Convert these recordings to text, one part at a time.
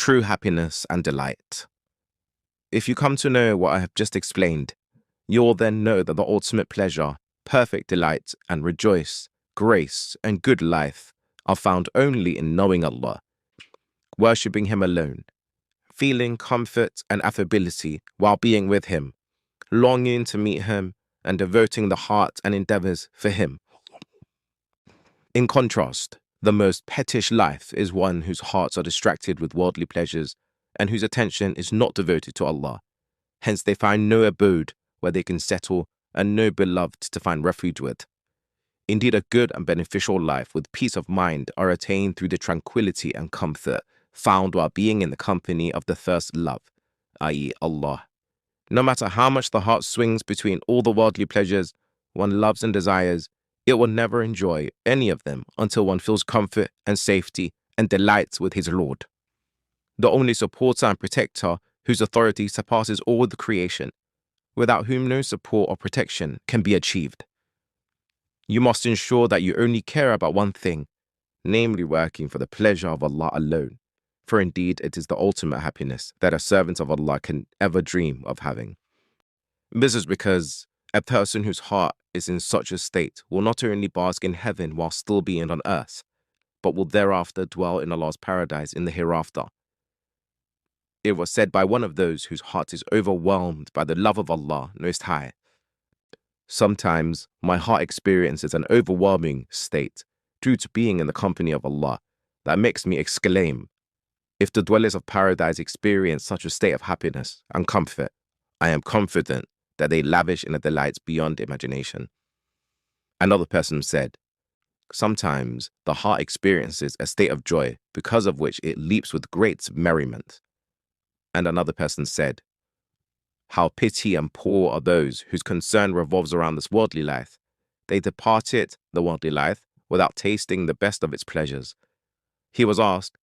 true happiness and delight. If you come to know what I have just explained, you will then know that the ultimate pleasure, perfect delight, and rejoice, grace, and good life are found only in knowing Allah, worshipping Him alone, feeling comfort and affability while being with Him, longing to meet Him, and devoting the heart and endeavors for Him. In contrast, the most pettish life is one whose hearts are distracted with worldly pleasures and whose attention is not devoted to Allah. Hence they find no abode where they can settle and no beloved to find refuge with. Indeed, a good and beneficial life with peace of mind are attained through the tranquility and comfort found while being in the company of the first love, i.e. Allah. No matter how much the heart swings between all the worldly pleasures one loves and desires, it will never enjoy any of them until one feels comfort and safety and delights with his Lord, the only supporter and protector whose authority surpasses all the creation, without whom no support or protection can be achieved. You must ensure that you only care about one thing, namely working for the pleasure of Allah alone, for indeed it is the ultimate happiness that a servant of Allah can ever dream of having. This is because a person whose heart is in such a state will not only bask in heaven while still being on earth, but will thereafter dwell in Allah's paradise in the hereafter. It was said by one of those whose heart is overwhelmed by the love of Allah Most High, "Sometimes my heart experiences an overwhelming state due to being in the company of Allah that makes me exclaim, if the dwellers of paradise experience such a state of happiness and comfort, I am confident that they lavish in a delight beyond imagination." Another person said, "Sometimes the heart experiences a state of joy because of which it leaps with great merriment." And another person said, "How pity and poor are those whose concern revolves around this worldly life. They departed the worldly life without tasting the best of its pleasures." He was asked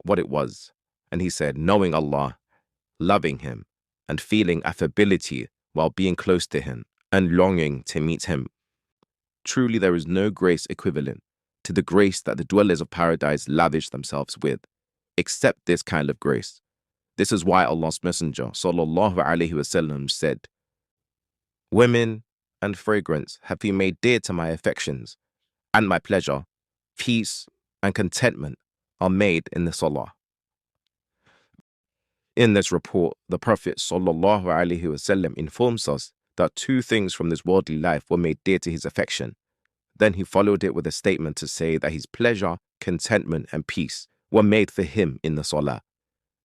what it was, and he said, knowing Allah, loving Him, and feeling affability while being close to Him, and longing to meet Him. Truly there is no grace equivalent to the grace that the dwellers of paradise lavish themselves with, except this kind of grace. This is why Allah's Messenger ﷺ said, "Women and fragrance have He made dear to my affections, and my pleasure, peace, and contentment are made in the Salah." In this report, the Prophet ﷺ informs us that two things from this worldly life were made dear to his affection. Then he followed it with a statement to say that his pleasure, contentment, and peace were made for him in the Salah.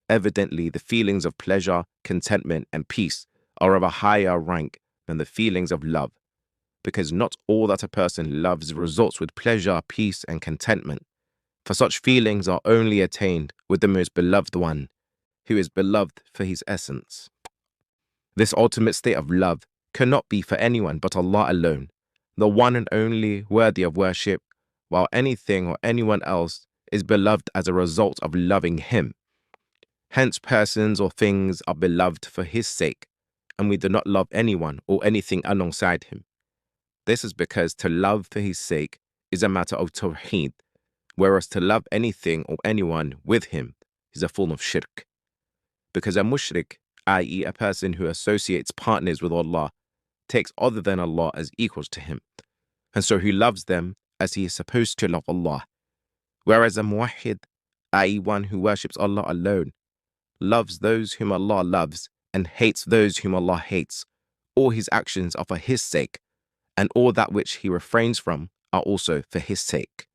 Evidently, the feelings of pleasure, contentment, and peace are of a higher rank than the feelings of love, because not all that a person loves results with pleasure, peace, and contentment, for such feelings are only attained with the most beloved one, who is beloved for his essence. This ultimate state of love cannot be for anyone but Allah alone, the one and only worthy of worship, while anything or anyone else is beloved as a result of loving Him. Hence, persons or things are beloved for His sake, and we do not love anyone or anything alongside Him. This is because to love for His sake is a matter of tawheed, whereas to love anything or anyone with Him is a form of shirk. Because a mushrik, i.e. a person who associates partners with Allah, takes other than Allah as equals to Him, and so he loves them as he is supposed to love Allah. Whereas a muwahhid, i.e. one who worships Allah alone, loves those whom Allah loves and hates those whom Allah hates. All his actions are for His sake, and all that which he refrains from are also for His sake.